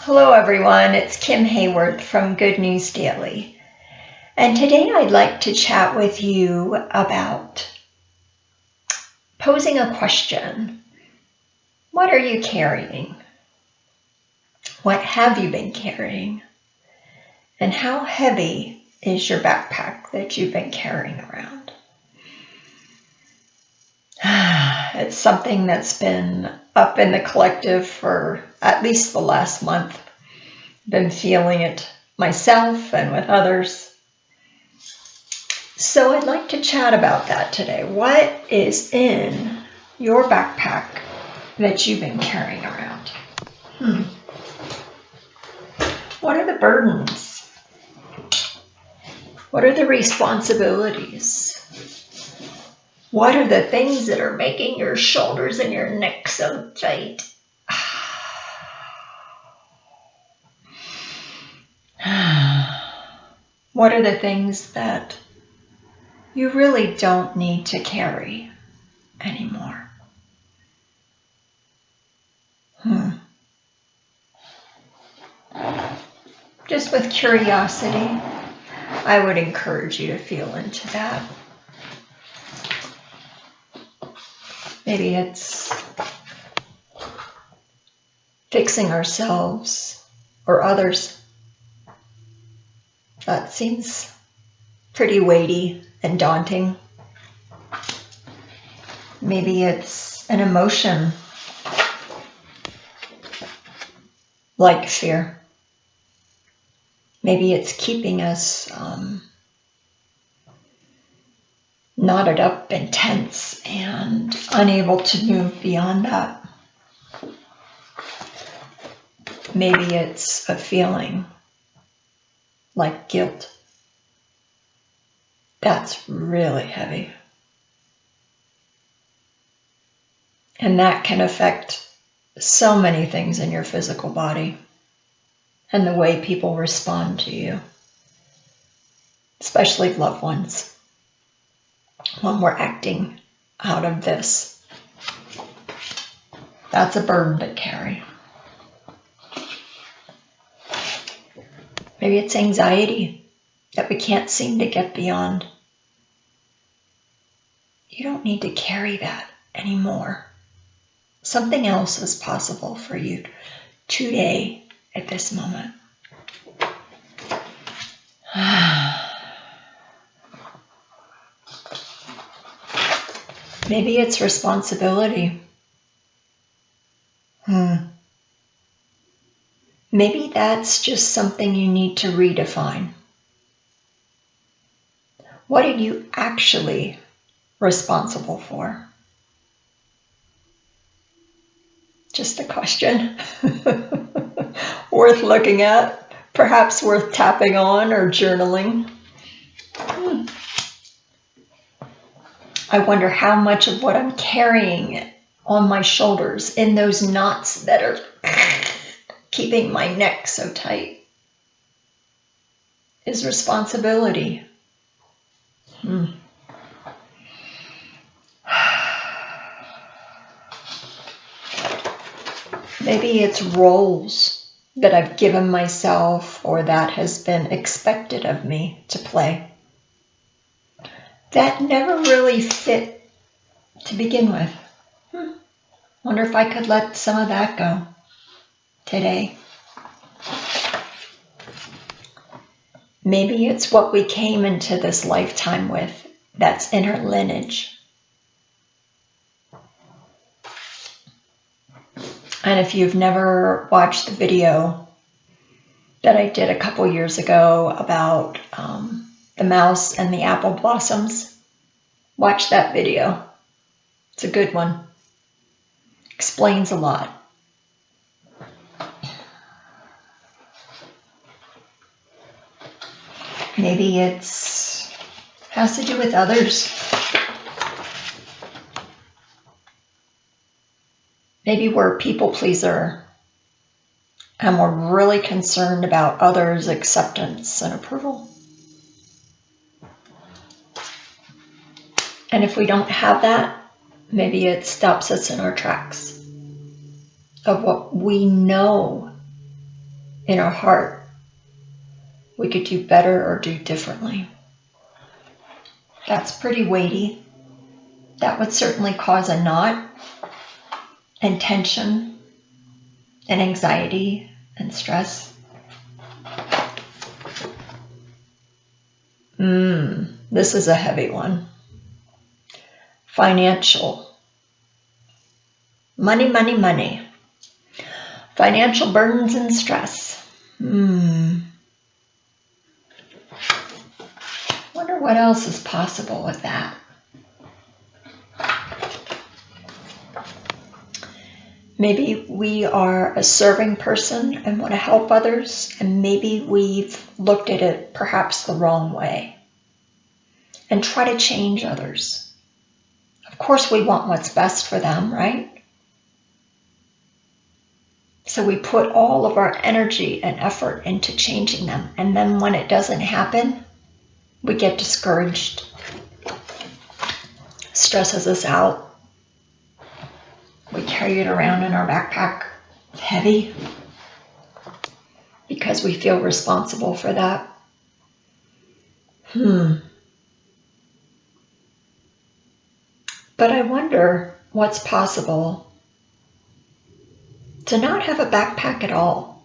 Hello everyone, it's Kim Hayworth from Good News Daily. And today I'd like to chat with you about posing a question. What are you carrying? What have you been carrying? And how heavy is your backpack that you've been carrying around? It's something that's been up in the collective for at least the last month. Been feeling it myself and with others. So I'd like to chat about that today. What is in your backpack that you've been carrying around? What are the burdens? What are the responsibilities? What are the things that are making your shoulders and your neck so tight? What are the things that you really don't need to carry anymore? Just with curiosity, I would encourage you to feel into that. Maybe it's fixing ourselves or others. That seems pretty weighty and daunting. Maybe it's an emotion like fear. Maybe it's keeping us knotted up and tense and unable to move beyond that. Maybe it's a feeling like guilt. That's really heavy. And that can affect so many things in your physical body and the way people respond to you, especially loved ones, when we're acting out of this. That's a burden to carry. Maybe it's anxiety that we can't seem to get beyond. You don't need to carry that anymore. Something else is possible for you today at this moment. Maybe it's responsibility. Maybe that's just something you need to redefine. What are you actually responsible for? Just a question worth looking at, perhaps worth tapping on or journaling. I wonder how much of what I'm carrying on my shoulders, in those knots that are keeping my neck so tight, is responsibility. Maybe it's roles that I've given myself or that has been expected of me to play that never really fit to begin with. Wonder if I could let some of that go today. Maybe it's what we came into this lifetime with, that's inner lineage. And if you've never watched the video that I did a couple years ago about the mouse and the apple blossoms, watch that video. It's a good one. Explains a lot. Maybe has to do with others. Maybe we're a people pleaser and we're really concerned about others' acceptance and approval. And if we don't have that, maybe it stops us in our tracks of what we know in our heart we could do better or do differently. That's pretty weighty. That would certainly cause a knot and tension and anxiety and stress. This is a heavy one. Financial. Money, money, money. Financial burdens and stress. Wonder what else is possible with that. Maybe we are a serving person and want to help others, and maybe we've looked at it perhaps the wrong way and try to change others. Of course, we want what's best for them, right? So we put all of our energy and effort into changing them. And then when it doesn't happen, we get discouraged. Stresses us out. We carry it around in our backpack. It's heavy because we feel responsible for that. But I wonder what's possible to not have a backpack at all.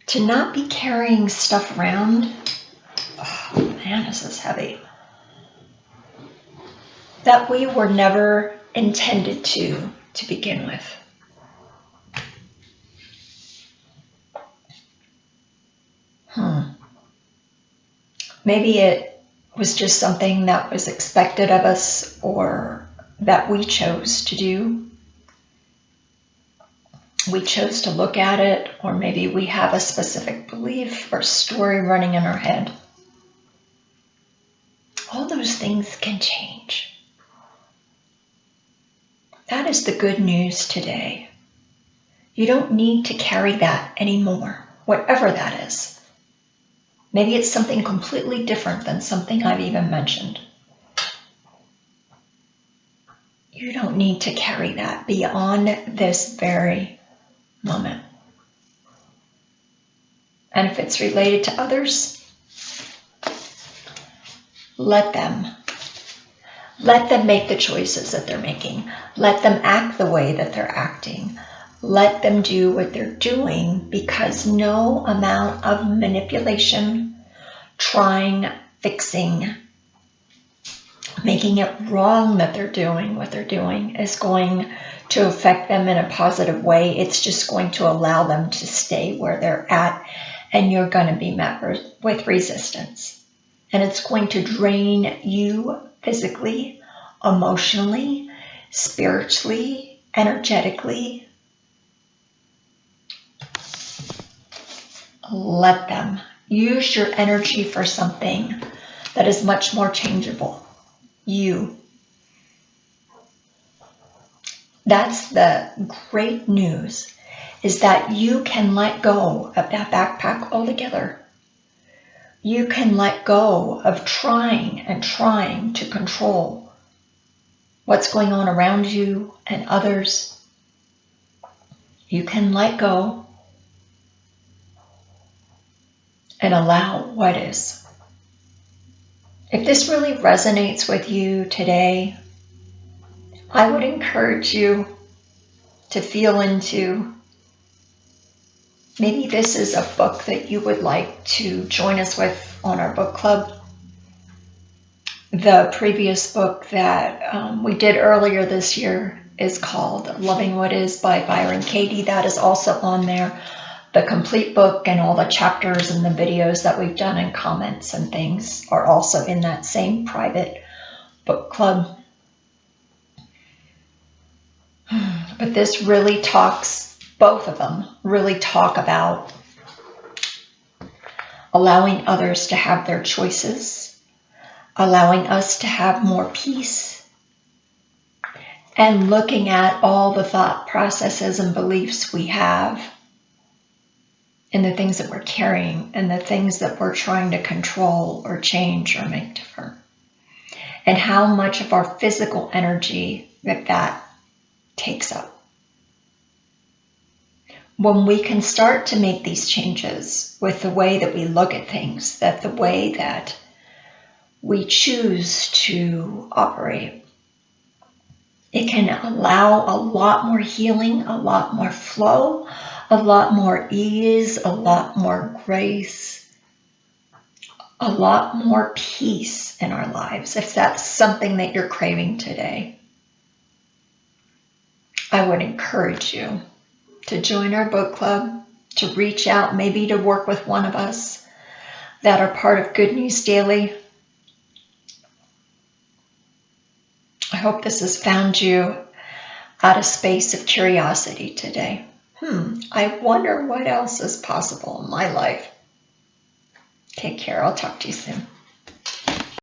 To not be carrying stuff around. Oh man, this is heavy. That we were never intended to begin with. Maybe it was just something that was expected of us or that we chose to do. We chose to look at it, or maybe we have a specific belief or story running in our head. All those things can change. That is the good news today. You don't need to carry that anymore, whatever that is. Maybe it's something completely different than something I've even mentioned. You don't need to carry that beyond this very moment. And if it's related to others, let them make the choices that they're making. Let them act the way that they're acting. Let them do what they're doing, because no amount of manipulation, trying, fixing, making it wrong that they're doing what they're doing is going to affect them in a positive way. It's just going to allow them to stay where they're at, and you're going to be met with resistance. And it's going to drain you physically, emotionally, spiritually, energetically. Let them. Use your energy for something that is much more changeable. You. That's the great news, is that you can let go of that backpack altogether. You can let go of trying to control what's going on around you and others. You can let go and allow what is. If this really resonates with you today, I would encourage you to feel into, maybe this is a book that you would like to join us with on our book club. The previous book that we did earlier this year is called Loving What Is by Byron Katie. That is also on there. The complete book and all the chapters and the videos that we've done and comments and things are also in that same private book club. But this really talks, both of them really talk about allowing others to have their choices, allowing us to have more peace, and looking at all the thought processes and beliefs we have, and the things that we're carrying, and the things that we're trying to control or change or make different, and how much of our physical energy that takes up. when we can start to make these changes with the way that we look at things, that the way that we choose to operate, it can allow a lot more healing, a lot more flow, a lot more ease, a lot more grace, a lot more peace in our lives. If that's something that you're craving today, I would encourage you to join our book club, to reach out, maybe to work with one of us that are part of Good News Daily. I hope this has found you at a space of curiosity today. I wonder what else is possible in my life. Take care. I'll talk to you soon.